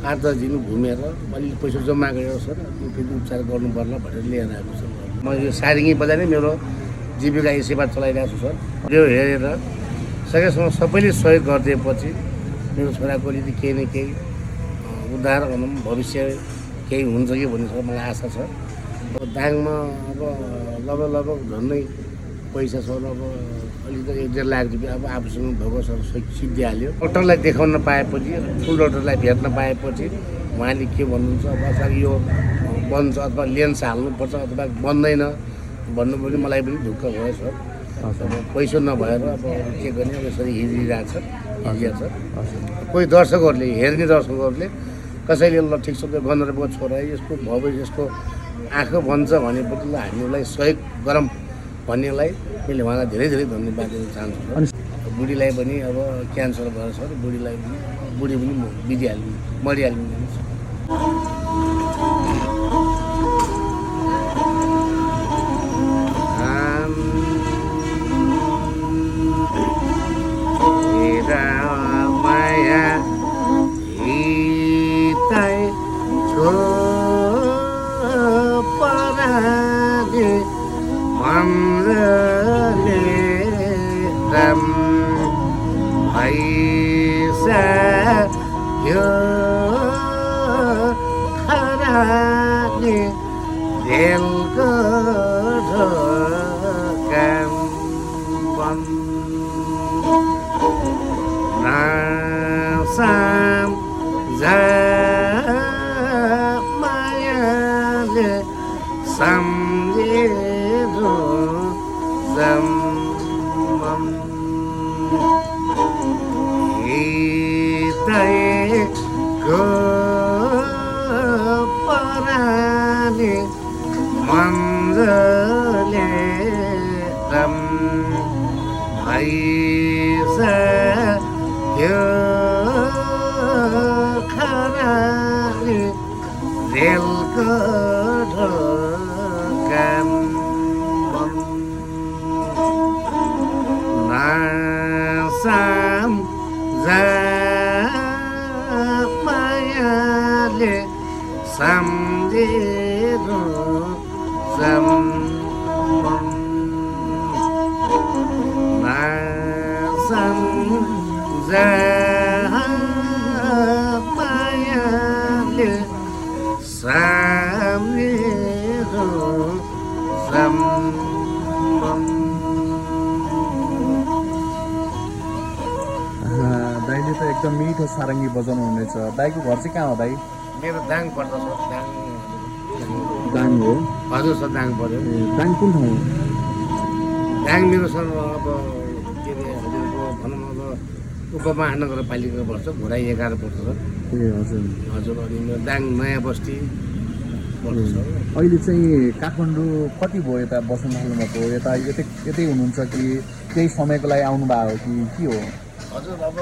8-10 दिन घुमेर अलिक पैसा जम्मा गरेर सर फेरि उपचार गर्नु पर्ला भनेर लिएर आएको सर। म यो सारिङी बजार नै मेरो जीविका सेवा चलाइरहेको छु सर। यो हेरेर सकेसम्म सबैले सहयोग गरिदिएपछि मेरो छोराको यदि केही न केही उद्धार भनौँ भविष्य केही हुन्छ कि भन्ने सर मलाई आशा छ। अब दाङमा अब लगभग झन्डै पैसा सर अब अलिकति 1-1.5 लाख रुपियाँ अब आफूसँग भएको सर सिद्धिहाल्यो। डक्टरलाई देखाउन पाएपछि ठुलो डक्टरलाई भेट्न पाएपछि उहाँले के भन्नुहुन्छ अब सर यो बन्छ अथवा लेन्स हाल्नुपर्छ अथवा बन्दैन भन्नु पनि मलाई पनि ढुक्क भयो सर। अब पैसा नभएर अब के गर्ने अब यसरी हिँडिरहेको छ। कोही दर्शकहरूले हेर्ने दर्शकहरूले कसैले ल ठिक छ त्यो गन्धर्वको छोरा यसको भविष्य यसको आँखा बन्छ भनेपछि ल हामीलाई सहयोग गरौँ भन्नेलाई मैले उहाँलाई धेरै धेरै धन्यवाद दिन चाहन्छु। बुढीलाई पनि अब क्यान्सर भएर सर बुढी पनि मरिहाल्नु दाइले त एकदम मिठो सारङ्गी बजाउनु हुनेछ। दाइको घर चाहिँ कहाँ हो दाइ? मेरो दाङ पर्छ सर। दाङ हो? हजुर सर दाङ पर्यो। दाङ कुन ठाउँ हो? दाङ मेरो सर अब के अरे हजुरको भनौँ अब उपमहानगरपालिका पर्छ घोराई 11 पर्छ सर। ए हजुर हजुर। अनि मेरो दाङ नयाँ बस्ती पर्छ सर। अहिले चाहिँ काठमाडौँ कति भयो यता बस्न थाल्नुभएको? यता यतै हुनुहुन्छ कि केही समयको लागि आउनुभएको हो कि के हो? हजुर अब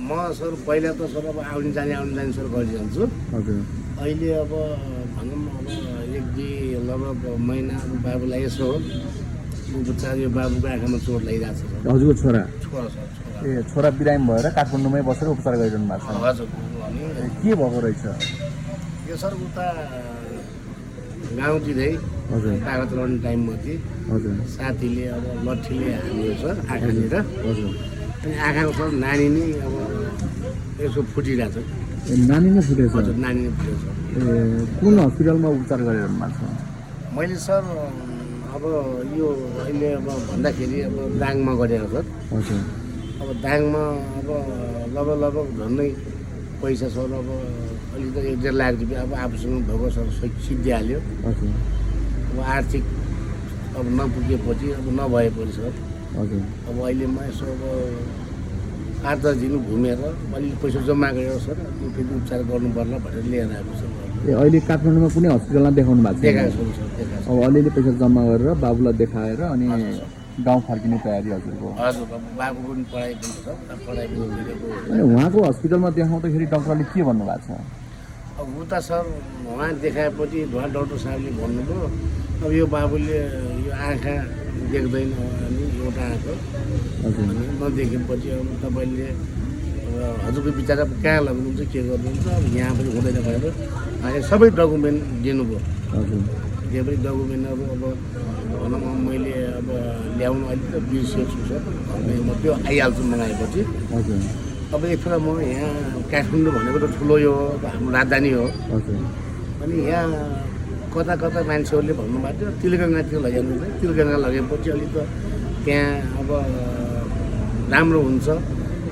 म सर पहिला त सर अब आउने जाने सर गरिरहन्छु। हजुर। अहिले अब भनौँ अब 1-2 लगभग महिना बाबुलाई यसो उपचार यो बाबुको आँखामा चोट लागिरहेको छ सर। हजुरको छोरा? छोरा सर। ए छोरा बिरामी भएर काठमाडौँमै बसेर उपचार गरिरहनु भएको छ? हजुर। अनि के भएको रहेछ यो सर उता गाउँतिरै हजुर कागज लगाउने टाइममा चाहिँ हजुर साथीले अब लट्ठीले हान्यो सर आँखातिर। हजुर। अनि आँखाको सर नानी नै अब यसो फुटिरहेको छ। नानी नै फुटेछ? हजुर नानी नै फुटेको छ। ए कुन हस्पिटलमा उपचार गरिरहनु भएको छ? मैले सर अब यो अहिले अब भन्दाखेरि अब दाङमा गरेको सर। हजुर। अब दाङमा अब लगभग झन्डै पैसा सर अब अलिकति 1-1.5 लाख रुपियाँ अब आफूसँग भएको सर सिद्धिहाल्यो। हजुर। अब आर्थिक अब नपुगेपछि अब नभएपछि सर। हजुर। अब अहिले म यसो अब 8-10 दिन घुमेर अलिक पैसा जम्मा गरेर सर फेरि उपचार गर्नु पर्ला भनेर लिएर आएको सर। ए अहिले काठमाडौँमा कुनै हस्पिटलमा देखाउनु भएको छ? देखाएको छु सर। देखाएको अब अलिअलि पैसा जम्मा गरेर बाबुलाई देखाएर अनि गाउँ फर्किने तयारी हजुरको? हजुर। अब बाबुको पनि पढाइ पनि छ पढाइ पनि गरेको। अनि उहाँको हस्पिटलमा देखाउँदाखेरि डक्टरले के भन्नुभएको छ? अब उता सर उहाँ देखाएपछि उहाँ डक्टर साहबले भन्नुभयो अब यो बाबुले यो आँखा देख्दैन अनि एउटा आँखा हजुर। अनि नदेखेपछि अब तपाईँले हजुरको विचार कहाँ लग्नुहुन्छ के गर्नुहुन्छ अब यहाँ पनि हुँदैन भनेर अनि सबै डकुमेन्ट दिनुभयो हजुर त्यो पनि डकुमेन्टहरू अब भनौँ मैले अब ल्याउनु अलिक त बिर्सेछु सर म त्यो आइहाल्छु मगाएपछि हजुर अब एकखेर म यहाँ काठमाडौँ भनेको त ठुलो यो हाम्रो राजधानी हो हजुर अनि यहाँ कता कता मान्छेहरूले भन्नुभएको थियो तिलगङ्गातिर लैजानु चाहिँ तिलगङ्गा लगेपछि अलिक त त्यहाँ अब राम्रो हुन्छ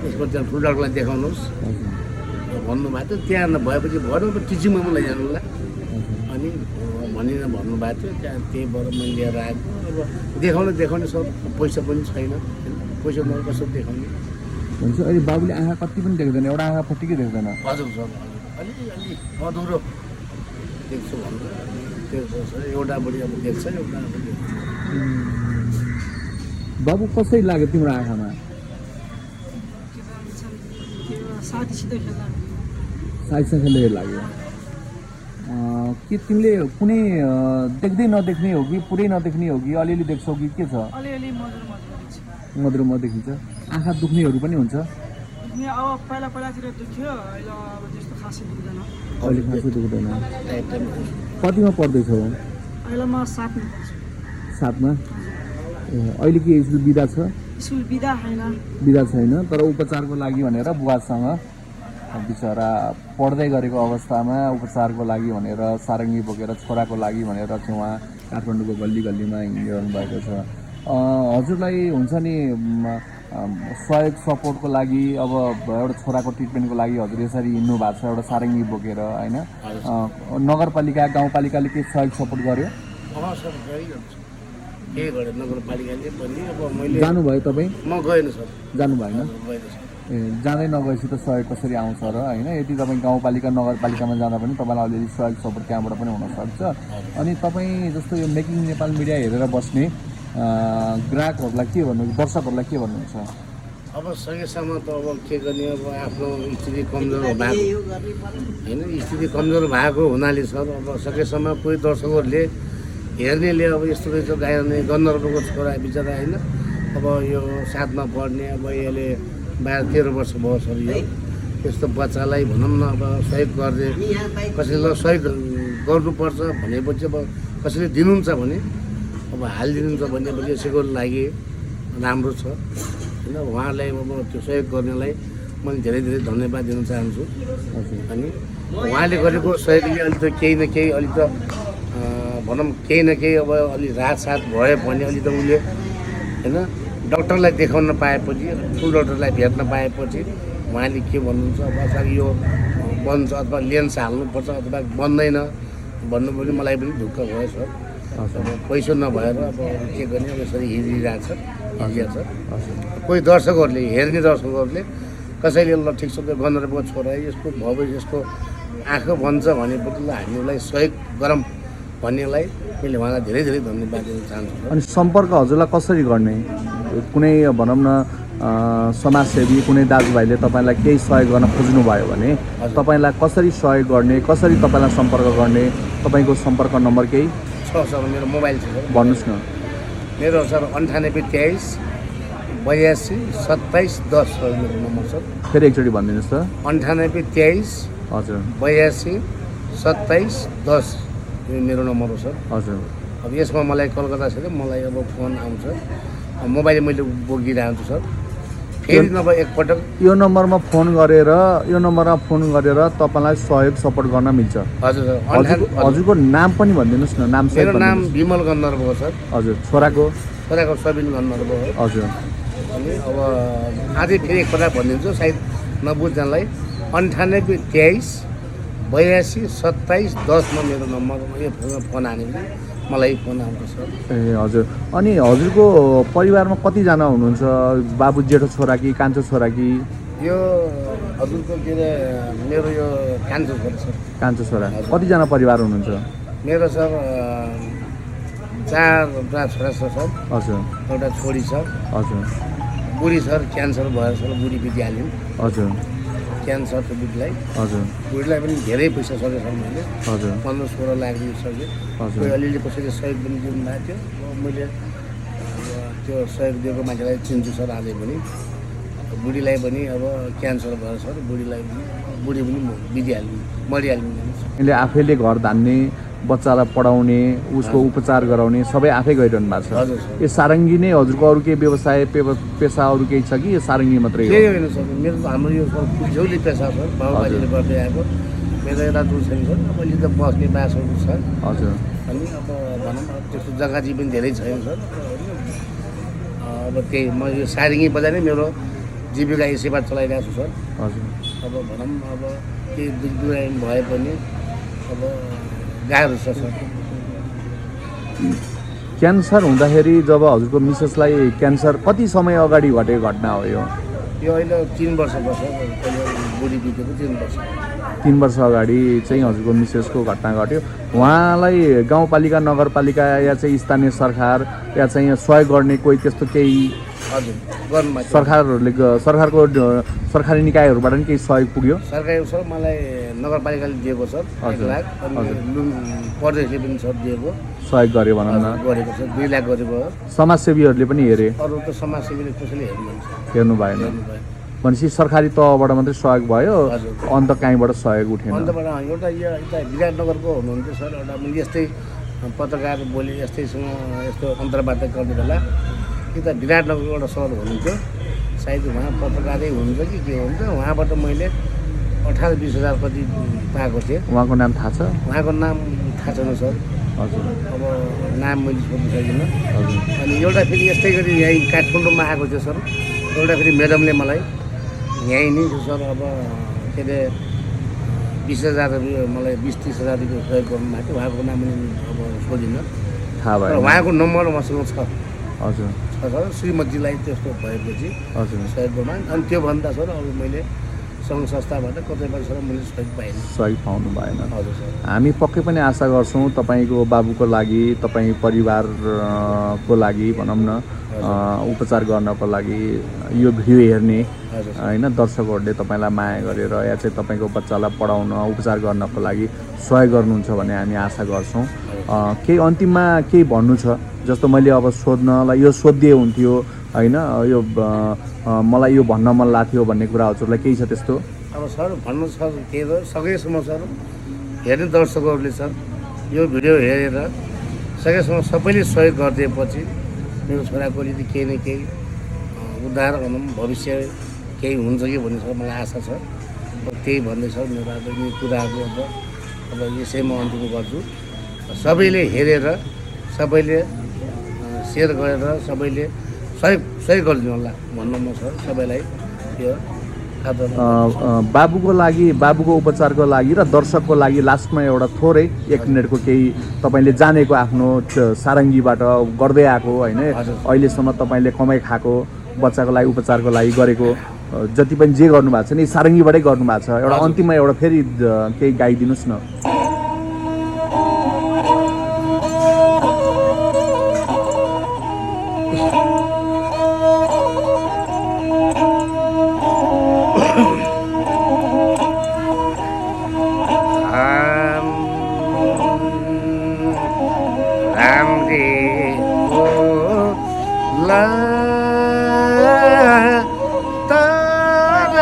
त्यसपछि त्यहाँ ठुलो डाक्टरलाई देखाउनुहोस् भन्नुभएको थियो त्यहाँ नभएपछि भएन अब टिचिङमा पनि लैजानु होला अनि भनेर भन्नुभएको थियो त्यहाँ त्यही भएर मैले लिएर आएको अब देखाउने सब पैसा पनि छैन पैसा नभए कसरी देखाउने हुन्छ अहिले बाबुले आँखा कति पनि देख्दैन एउटा आँखा फटिकै देख्दैन हजुर सर अलि अधुरो देख्छु भन्नु त्यो एउटापट्टि अब देख्छ एउटापट्टि बाबु कसरी लाग्यो तिम्रो आँखामा साइडसँग खेलेर लाग्यो के तिमीले कुनै देख्दै नदेख्ने हो कि पुरै नदेख्ने हो कि अलिअलि देख्छौ कि के छ मधुरमा देखिन्छ आँखा दुख्नेहरू पनि हुन्छ अब पहिलातिर दुख्यो अहिले अब त्यस्तो खासै दुख्दैन अहिले खासै दुख्दैन कतिमा पढ्दैछौ अहिले म 7मा पढ्छु 7मा अहिले के स्कुल बिदा छ स्कुल बिदा छैन तर उपचारको लागि भनेर बुवासँग बिचरा पढ्दै गरेको अवस्थामा उपचारको लागि भनेर सारङ्गी बोकेर छोराको लागि भनेर चाहिँ उहाँ काठमाडौँको गल्ली गल्लीमा हिँडिरहनु भएको छ हजुरलाई हुन्छ नि सहयोग सपोर्टको लागि अब एउटा छोराको ट्रिटमेन्टको लागि हजुर यसरी हिँड्नु भएको छ एउटा सारङ्गी बोकेर होइन नगरपालिका गाउँपालिकाले के सहयोग सपोर्ट गर्यो सर के गर्यो नगरपालिकाले पनि अब मैले जानुभयो तपाईँ म गएन सर जानु भएन गएन सर जाँदै नगएपछि त सहयोग कसरी आउँछ र होइन यदि तपाईँ गाउँपालिका नगरपालिकामा जाँदा पनि तपाईँलाई अलिअलि सहयोग सपोर्ट त्यहाँबाट पनि हुनसक्छ अनि तपाईँ जस्तो यो मेकिङ नेपाल मिडिया हेरेर बस्ने ग्राहकहरूलाई के भन्नु दर्शकहरूलाई के भन्नुहुन्छ अब सकेसम्म त अब के गर्ने अब आफ्नो स्थिति कमजोर भएको होइन स्थिति कमजोर भएको हुनाले सर अब सकेसम्म कोही दर्शकहरूले हेर्नेले अब यस्तो रहेछ गायने गन्धर्वको छोरा बिचरा होइन अब यो 7मा पढ्ने अब यसले 12-13 वर्ष भयो सर यो त्यस्तो बच्चालाई भनौँ न अब सहयोग गर्ने कसैले सहयोग गर्नुपर्छ भनेपछि अब कसैले दिनुहुन्छ भने अब हालिदिनुहुन्छ भनेपछि यसैको लागि राम्रो छ होइन उहाँलाई अब त्यो सहयोग गर्नेलाई मैले धेरै धेरै धन्यवाद दिन चाहन्छु अनि उहाँले गरेको सहयोगले अलिक त केही न केही अलिक त भनौँ केही न केही अब अलि राहत भयो भने अलिक त उसले होइन डक्टरलाई देखाउन पाएपछि ठुलो डक्टरलाई भेट्न पाएपछि उहाँले के भन्नुहुन्छ अब अथवा यो बन्छ अथवा लेन्स हाल्नुपर्छ अथवा बन्दैन भन्नु पनि मलाई पनि ढुक्क भयो सर अब पैसा नभएर अब के गर्ने अब यसरी हिँडिरहेको छ कोही दर्शकहरूले हेर्ने दर्शकहरूले कसैले ल ठिक छ त्यो गन्धर्वको छोरा यसको भविष्य यसको आँखा बन्छ भनेपछि ल हामीलाई सहयोग गरौँ भन्नेलाई मैले उहाँलाई धेरै धेरै धन्यवाद दिन चाहन्छु अनि सम्पर्क हजुरलाई कसरी गर्ने कुनै भनौँ न समाजसेवी कुनै दाजुभाइले तपाईँलाई केही सहयोग गर्न खोज्नुभयो भने तपाईँलाई कसरी सहयोग गर्ने कसरी तपाईँलाई सम्पर्क गर्ने तपाईँको सम्पर्क नम्बर केही छ सर मेरो मोबाइल छ सर भन्नुहोस् न मेरो सर 9823 82 27 10 सर मेरो नम्बर सर फेरि एकचोटि भनिदिनुहोस् त 9823 हजुर 82 27 10 यो मेरो नम्बर हो सर हजुर अब यसमा मलाई कलकत्ता छ मलाई अब फोन आउँछ मोबाइल मैले बोकिरहन्छु सर फेरि नभए एकपटक यो नम्बरमा फोन गरेर तपाईँलाई सहयोग सपोर्ट गर्न मिल्छ हजुर सर हजुरको नाम पनि भनिदिनुहोस् न नाम मेरो नाम विमल गन्धर्व हो सर हजुर छोराको सबिन गन्धर्व हो हजुर अनि अब अझै फेरि एकपटक भनिदिन्छु सायद नबुझ्नलाई 9823 82 27 10मा मेरो नम्बर यो फोन हान्यो भने मलाई फोन आउँछ सर ए हजुर अनि हजुरको परिवारमा कतिजना हुनुहुन्छ बाबु जेठो छोरा कि कान्छो छोरा कि यो हजुरको के अरे मेरो यो कान्छो छोरा सर कान्छो छोरा कतिजना परिवार हुनुहुन्छ मेरो सर 4वटा छोरा छ सर हजुर एउटा छोरी छ हजुर बुढी सर क्यान्सर भएर सर बुढी बितिहाल्यौँ हजुर क्यान्सर छ बुढीलाई हजुर बुढीलाई पनि धेरै पैसा सकेँ सर मैले हजुर 15-16 लाख दिन सकेँ हजुर कोही अलिअलि कसैले सहयोग पनि दिनु भएको थियो अब मैले त्यो सहयोग दिएको मान्छेलाई चिन्छु सर अझै पनि बुढीलाई पनि अब क्यान्सर भयो सर, बुढी पनि बितिहाल्नु मरिहाल्नु। यसले आफैले घर धान्ने, बच्चालाई पढाउने, उसको उपचार गराउने सबै आफै गरिरहनु भएको छ। हजुर सर। यो सारङ्गी नै हजुरको अरू केही व्यवसाय पेसा अरू केही छ कि यो सारङ्गी मात्रै हो? केही होइन सर, मेरो त हाम्रो यो झौली पेसा सर, बाबुबाजेले गर्दै आएको। मेरो यता दूर छैन सर, अहिले त बस्ने बासहरू छ। हजुर। अनि अब भनौँ अब त्यस्तो जग्गाजी पनि धेरै छैन सर। अब त्यही म यो सारङ्गी बजारै मेरो जीविका यसैबाट चलाइरहेको छु सर। हजुर। अब भनौँ अब केही दुःख भए पनि अब गाह्रो छ सर। क्यान्सर हुँदाखेरि जब हजुरको मिसेसलाई क्यान्सर कति समय अगाडि घटेको घटना हो यो? यो अहिले 3 वर्ष भयो सर, पहिला बुढी बितेको 3 वर्ष। 3 वर्ष अगाडि चाहिँ हजुरको मिसेसको घटना घट्यो। उहाँलाई गाउँपालिका, नगरपालिका या चाहिँ स्थानीय सरकार या चाहिँ सहयोग गर्ने कोही त्यस्तो केही हजुर गर्नुभएको सरकारको सरकारी निकायहरूबाट पनि केही सहयोग पुग्यो? सरकारी सर मलाई नगरपालिकाले दिएको सर 1 लाख, अनि प्रदेशले पनि सर दिएको सहयोग गर्यो भनौँ न, गरेको सर 2 लाख गरेको। समाजसेवीहरूले पनि हेरे? अरू त समाजसेवीले कसैले हेर्नु भएन भनेपछि सरकारी तहबाट मात्रै सहयोग भयो, हजुर। अन्त कहीँबाट सहयोग उठेन? अन्तबाट एउटा यता विराटनगरको हुनुहुन्थ्यो सर, एउटा मैले यस्तै पत्रकार बोले यस्तैसँग यस्तो अन्तर्वार्ता गर्ने बेला यता विराटनगरको एउटा सर हुनुहुन्थ्यो, सायद उहाँ पत्रकारै हुनुहुन्छ कि के हुन्छ, उहाँबाट मैले 18-20 हजार कति पाएको थिएँ। उहाँको नाम थाहा छ? उहाँको नाम थाहा छैन सर, हजुर। अब नाम मैले सोध्नु सकिनँ। हजुर। अनि एउटा फेरि यस्तै गरी यहीँ काठमाडौँमा आएको थियो सर, एउटा फेरि म्याडमले मलाई यहीँ नै थियो सर, अब के अरे 20,000 रुपियाँ मलाई 20-30 हजार रुपियाँ सहयोग गर्नुभएको थियो। उहाँको नाम पनि अब सोधिनँ, थाहा भयो? उहाँको नम्बर मसँग छ। हजुर। छ सर, श्रीमतीलाई त्यस्तो भएपछि हजुर। सहयोग गर्नु। अनि त्योभन्दा सर अरू मैले सङ्घ संस्थाबाट कतिपय सर मैले सहयोग पाइनँ। सहयोग पाउनु भएन? हजुर सर। हामी पक्कै पनि आशा गर्छौँ तपाईँको बाबुको लागि, तपाईँ परिवारको लागि भनौँ न, उपचार गर्नको लागि यो भिडियो हेर्ने होइन दर्शकहरूले तपाईँलाई माया गरेर या चाहिँ तपाईँको बच्चालाई पढाउन, उपचार गर्नको लागि सहयोग गर्नुहुन्छ भन्ने हामी आशा गर्छौँ। केही अन्तिममा केही भन्नु छ? जस्तो मैले अब सोध्नलाई यो सोधिदिए हुन्थ्यो होइन, यो मलाई यो भन्न मन लाग्थ्यो भन्ने कुरा हजुरलाई केही छ त्यस्तो? अब सर भन्नु छ के हो, सकेसम्म सर हेर्ने दर्शकहरूले सर यो भिडियो हेरेर सकेसम्म सबैले सहयोग गरिदिएपछि मेरो छोराको यदि केही न केही उद्धार भनौँ भविष्य केही हुन्छ कि भन्ने सर मलाई आशा छ। त्यही भन्दै सर मेरो अब यी कुराहरू अब यसैमा अन्तिम गर्छु। सबैले हेरेर, सबैले सेयर गरेर, सबैले सहयोग गरिदिनु होला भन्नु म सर सबैलाई यो बाबुको लागि, बाबुको उपचारको लागि र दर्शकको लागि लास्टमा एउटा थोरै 1 मिनटको केही तपाईँले जानेको आफ्नो सारङ्गीबाट गर्दै आएको होइन, अहिलेसम्म तपाईँले कमाइ खाएको बच्चाको लागि उपचारको लागि गरेको जति पनि जे गर्नुभएको छ नि सारङ्गीबाटै गर्नुभएको छ, एउटा अन्तिममा एउटा फेरि केही गाइदिनुहोस् न।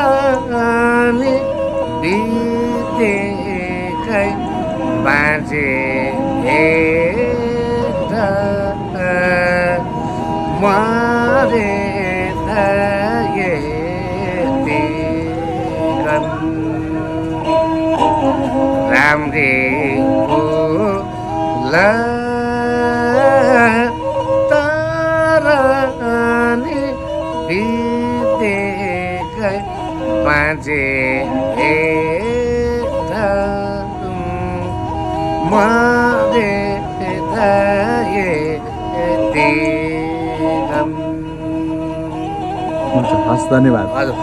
ताराले बितेकै बाँचे मरे राम्रे ताराले बितेकै बाँचे मरे हुन्छ, हस्, धन्यवाद। हजुर।